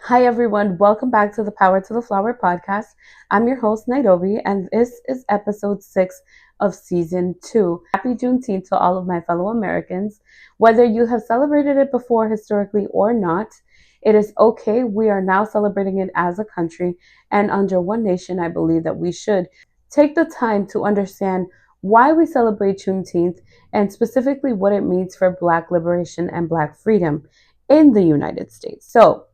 Hi, everyone. Welcome back to the Power to the Flower podcast. I'm your host, Nairobi, and this is episode 6 of season 2. Happy Juneteenth to all of my fellow Americans. Whether you have celebrated it before historically or not, it is okay. We are now celebrating it as a country, and under one nation, I believe that we should take the time to understand why we celebrate Juneteenth and specifically what it means for Black liberation and Black freedom in the United States. So,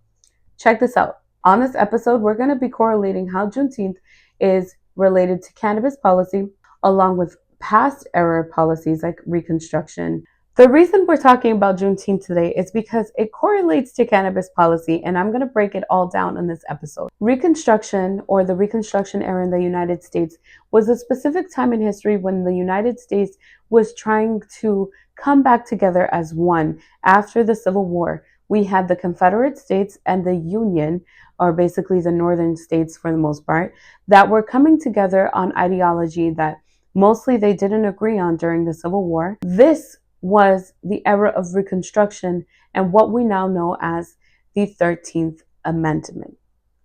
check this out. On this episode, we're going to be correlating how Juneteenth is related to cannabis policy, along with past era policies like Reconstruction. The reason we're talking about Juneteenth today is because it correlates to cannabis policy, and I'm going to break it all down in this episode. Reconstruction, or the Reconstruction era in the United States, was a specific time in history when the United States was trying to come back together as one after the Civil War. We had the Confederate States and the Union, or basically the northern states for the most part, that were coming together on ideology that mostly they didn't agree on during the Civil War. This was the era of Reconstruction and what we now know as the 13th Amendment.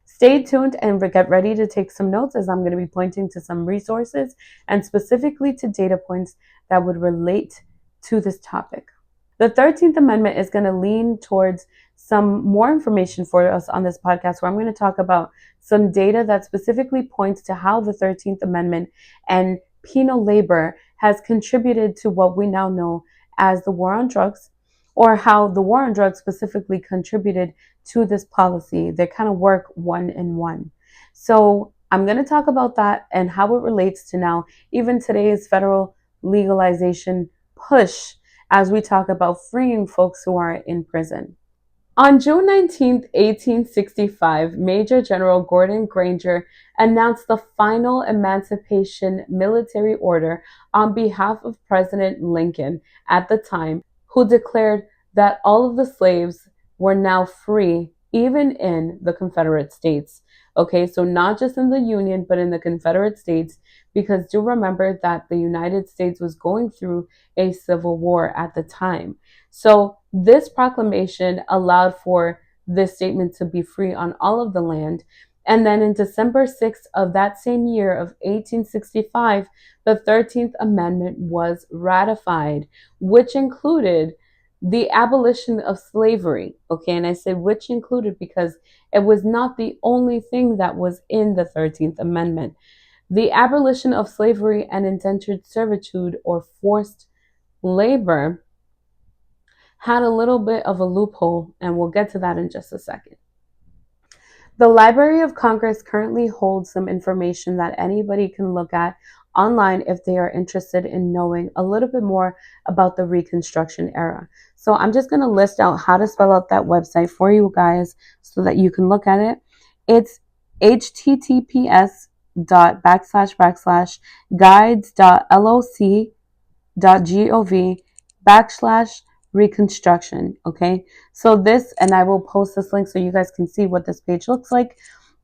Stay tuned and get ready to take some notes as I'm going to be pointing to some resources and specifically to data points that would relate to this topic. The 13th Amendment is going to lean towards some more information for us on this podcast, where I'm going to talk about some data that specifically points to how the 13th Amendment and penal labor has contributed to what we now know as the war on drugs, or how the war on drugs specifically contributed to this policy. They kind of work one in one. So I'm going to talk about that and how it relates to now, even today's federal legalization push, as we talk about freeing folks who are in prison. On June 19, 1865, Major General Gordon Granger announced the final emancipation military order on behalf of President Lincoln at the time, who declared that all of the slaves were now free, even in the Confederate States. Okay, so not just in the Union, but in the Confederate States, because do remember that the United States was going through a civil war at the time. So this proclamation allowed for this statement to be free on all of the land. And then in December 6th of that same year of 1865, the 13th Amendment was ratified, which included the abolition of slavery. Okay, and I say which included because it was not the only thing that was in the 13th Amendment. The abolition of slavery and indentured servitude, or forced labor, had a little bit of a loophole, and we'll get to that in just a second. The Library of Congress currently holds some information that anybody can look at online if they are interested in knowing a little bit more about the Reconstruction era. So I'm just going to list out how to spell out that website for you guys so that you can look at it. It's https://guides.loc.gov/Reconstruction. Okay, so this, and I will post this link so you guys can see what this page looks like,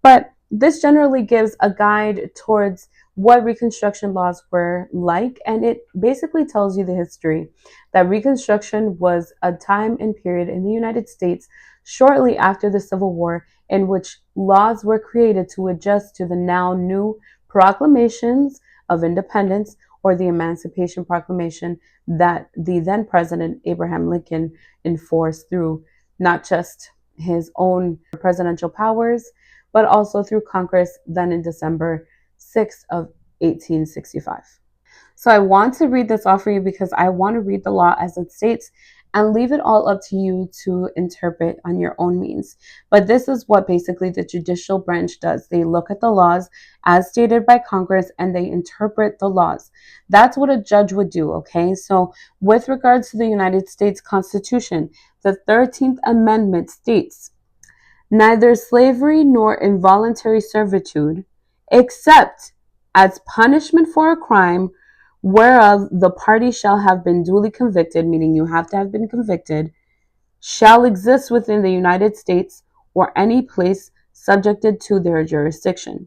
but this generally gives a guide towards what Reconstruction laws were like, and it basically tells you the history that Reconstruction was a time and period in the United States shortly after the Civil War in which laws were created to adjust to the now new proclamations of independence, or the Emancipation Proclamation, that the then President Abraham Lincoln enforced through not just his own presidential powers, but also through Congress then in December 6th of 1865. So I want to read this off for you because I want to read the law as it states and leave it all up to you to interpret on your own means. But this is what basically the judicial branch does. They look at the laws as stated by Congress and they interpret the laws. That's what a judge would do, okay? So with regards to the United States Constitution, the 13th Amendment states, "Neither slavery nor involuntary servitude, except as punishment for a crime whereof the party shall have been duly convicted," meaning you have to have been convicted, "shall exist within the United States or any place subjected to their jurisdiction."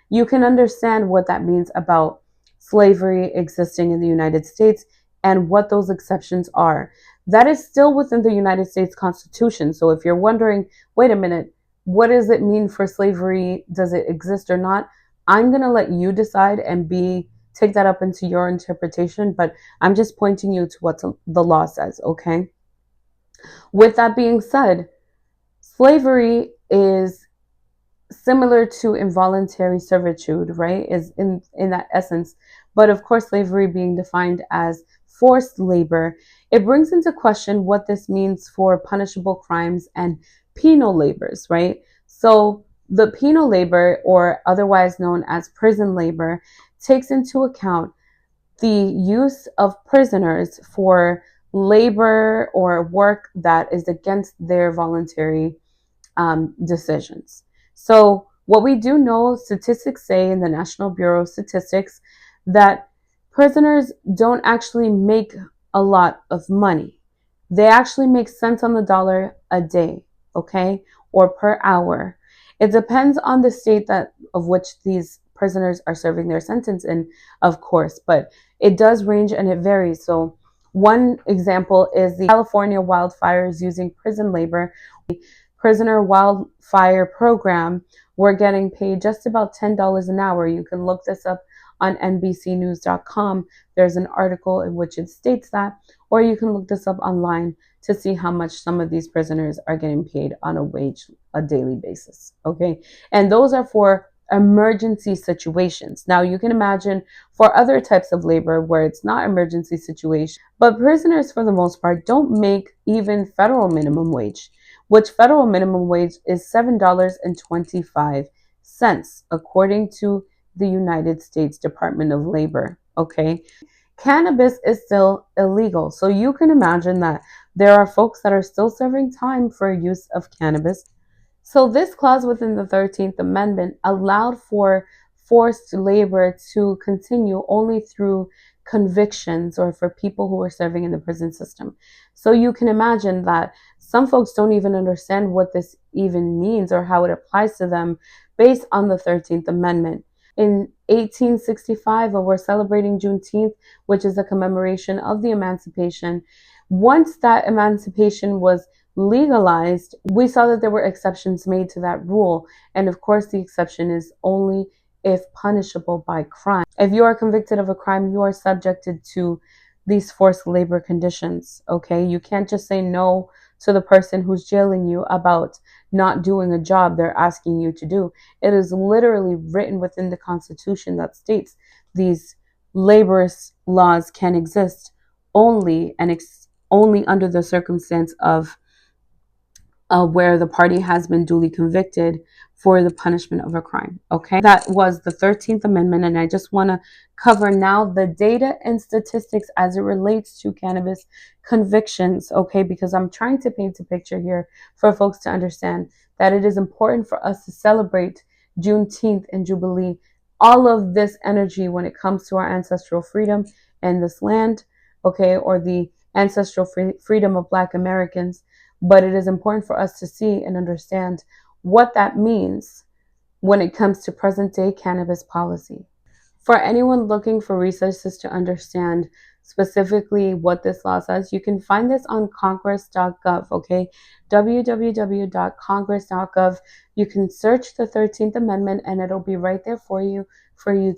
You can understand what that means about slavery existing in the United States and what those exceptions are. That is still within the United States Constitution. So if you're wondering, wait a minute, what does it mean for slavery? Does it exist or not? I'm going to let you decide and take that up into your interpretation, but I'm just pointing you to what the law says, okay? With that being said, slavery is similar to involuntary servitude, right? Is in that essence. But of course, slavery being defined as forced labor, it brings into question what this means for punishable crimes and penal labors, right? So the penal labor, or otherwise known as prison labor, takes into account the use of prisoners for labor or work that is against their voluntary decisions. So, what we do know, statistics say in the National Bureau of Statistics that prisoners don't actually make a lot of money. They actually make cents on the dollar a day, okay, or per hour. It depends on the state that of which these prisoners are serving their sentence in, of course, but it does range and it varies. So, one example is the California wildfires using prison labor. Prisoner wildfire program were getting paid just about $10 an hour. You can look this up on NBCnews.com. There's an article in which it states that, or you can look this up online to see how much some of these prisoners are getting paid on a daily basis. Okay. And those are for emergency situations. Now you can imagine for other types of labor where it's not emergency situation, but prisoners for the most part don't make even federal minimum wage, which federal minimum wage is $7.25, according to the United States Department of Labor. Okay. Cannabis is still illegal. So you can imagine that there are folks that are still serving time for use of cannabis. So this clause within the 13th Amendment allowed for forced labor to continue only through convictions or for people who are serving in the prison system. So you can imagine that some folks don't even understand what this even means or how it applies to them based on the 13th Amendment. In 1865, when we're celebrating Juneteenth, which is a commemoration of the emancipation, once that emancipation was legalized, we saw that there were exceptions made to that rule. And of course, the exception is only if punishable by crime. If you are convicted of a crime, you are subjected to these forced labor conditions. Okay. You can't just say no to the person who's jailing you about not doing a job they're asking you to do. It is literally written within the Constitution that states these laborious laws can exist only only under the circumstance of where the party has been duly convicted for the punishment of a crime. Okay, that was the 13th Amendment, and I just want to cover now the data and statistics as it relates to cannabis convictions. Okay, because I'm trying to paint a picture here for folks to understand that it is important for us to celebrate Juneteenth and Jubilee, all of this energy when it comes to our ancestral freedom and this land, okay, or the ancestral freedom of Black Americans. But it is important for us to see and understand what that means when it comes to present day cannabis policy. For anyone looking for resources to understand specifically what this law says, you can find this on congress.gov, okay? www.congress.gov. You can search the 13th Amendment and it'll be right there for you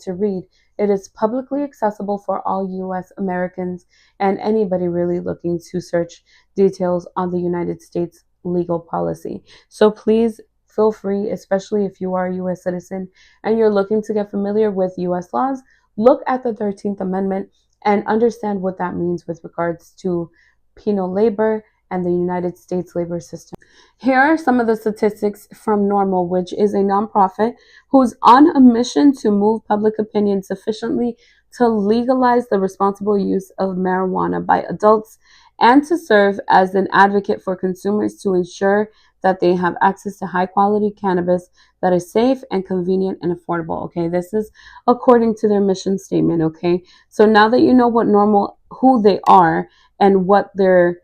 to read. It is publicly accessible for all U.S. Americans and anybody really looking to search details on the United States legal policy. So please feel free, especially if you are a U.S. citizen and you're looking to get familiar with U.S. laws, look at the 13th Amendment and understand what that means with regards to penal labor and the United States labor system. Here are some of the statistics from NORML, which is a nonprofit who's on a mission to move public opinion sufficiently to legalize the responsible use of marijuana by adults and to serve as an advocate for consumers to ensure that they have access to high quality cannabis that is safe and convenient and affordable. Okay, this is according to their mission statement. Okay, so now that you know what NORML, who they are and what they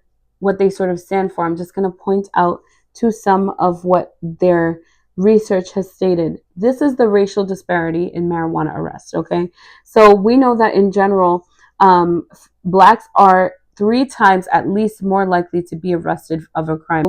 sort of stand for, I'm just going to point out to some of what their research has stated. This is the racial disparity in marijuana arrests. Okay, so we know that in general, Blacks are 3 times at least more likely to be arrested of a crime.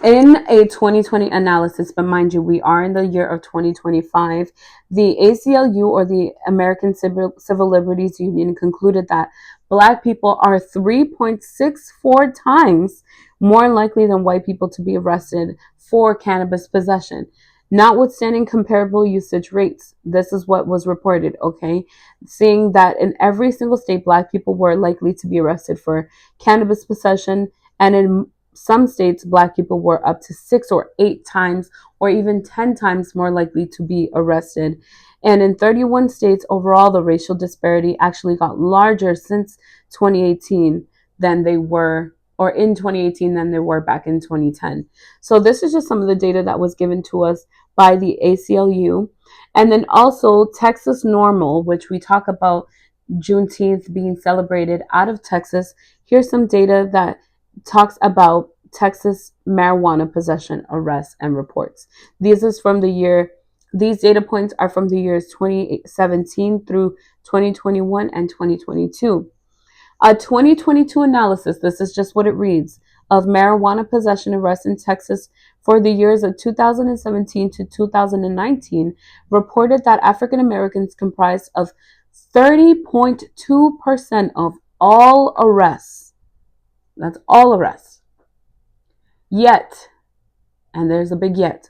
In a 2020 analysis, but mind you, we are in the year of 2025, the ACLU, or the American Civil Liberties Union, concluded that Black people are 3.64 times more likely than white people to be arrested for cannabis possession. Notwithstanding comparable usage rates, this is what was reported, okay? Seeing that in every single state, Black people were likely to be arrested for cannabis possession, and in some states, Black people were up to 6 or 8 times or even 10 times more likely to be arrested. And in 31 states overall, the racial disparity actually got larger since 2018 than they were, or in 2018 than they were back in 2010. So this is just some of the data that was given to us by the ACLU. And then also Texas Normal, which we talk about Juneteenth being celebrated out of Texas. Here's some data that talks about Texas marijuana possession arrests and reports. These data points are from the years 2017 through 2021 and 2022. A 2022 analysis, this is just what it reads, of marijuana possession arrests in Texas for the years of 2017 to 2019 reported that African Americans comprised of 30.2% of all arrests. That's all arrests. Yet, and there's a big yet,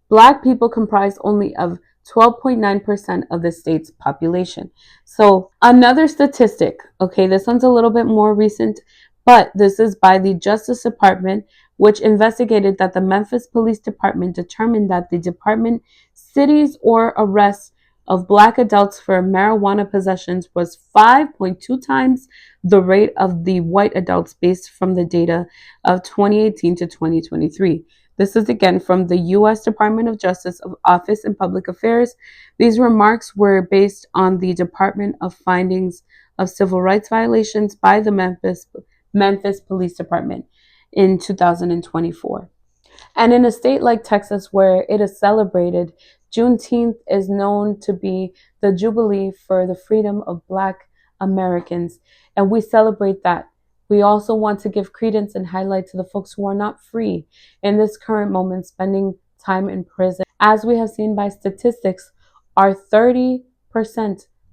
Black people comprise only of 12.9% of the state's population. So another statistic, okay, this one's a little bit more recent, but this is by the Justice Department, which investigated that the Memphis Police Department determined that the department cities or arrests of Black adults for marijuana possessions was 5.2 times the rate of the white adults based from the data of 2018 to 2023. This is again from the U.S. Department of Justice of Office and Public Affairs. These remarks were based on the Department of findings of civil rights violations by the Memphis Police Department in 2024. And in a state like Texas, where it is celebrated, Juneteenth is known to be the jubilee for the freedom of Black Americans. And we celebrate that. We also want to give credence and highlight to the folks who are not free in this current moment, spending time in prison. As we have seen by statistics, are 30%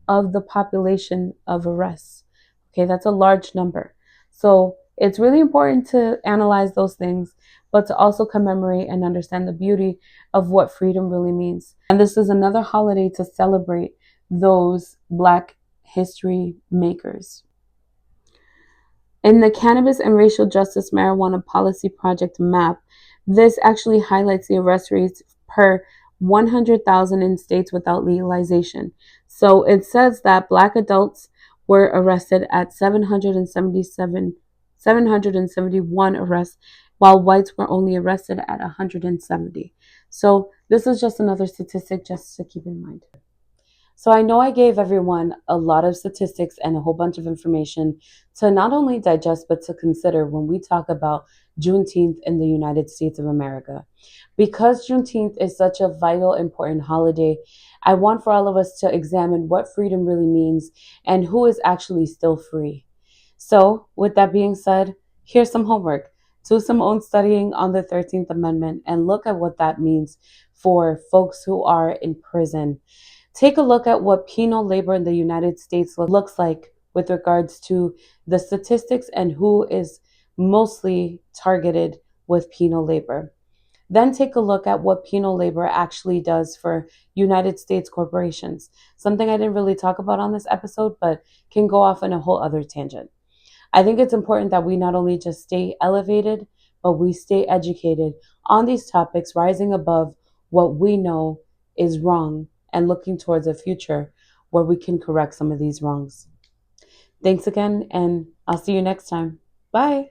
of the population of arrests. Okay, that's a large number. So it's really important to analyze those things, but to also commemorate and understand the beauty of what freedom really means. And this is another holiday to celebrate those Black history makers. In the Cannabis and Racial Justice Marijuana Policy Project map, this actually highlights the arrest rates per 100,000 in states without legalization. So it says that Black adults were arrested at 771 arrests, while whites were only arrested at 170. So this is just another statistic just to keep in mind. So I know I gave everyone a lot of statistics and a whole bunch of information to not only digest, but to consider when we talk about Juneteenth in the United States of America. Because Juneteenth is such a vital, important holiday, I want for all of us to examine what freedom really means and who is actually still free. So, with that being said, here's some homework. Do some own studying on the 13th Amendment and look at what that means for folks who are in prison. Take a look at what penal labor in the United States looks like with regards to the statistics and who is mostly targeted with penal labor. Then take a look at what penal labor actually does for United States corporations. Something I didn't really talk about on this episode, but can go off on a whole other tangent. I think it's important that we not only just stay elevated, but we stay educated on these topics, rising above what we know is wrong and looking towards a future where we can correct some of these wrongs. Thanks again, and I'll see you next time. Bye.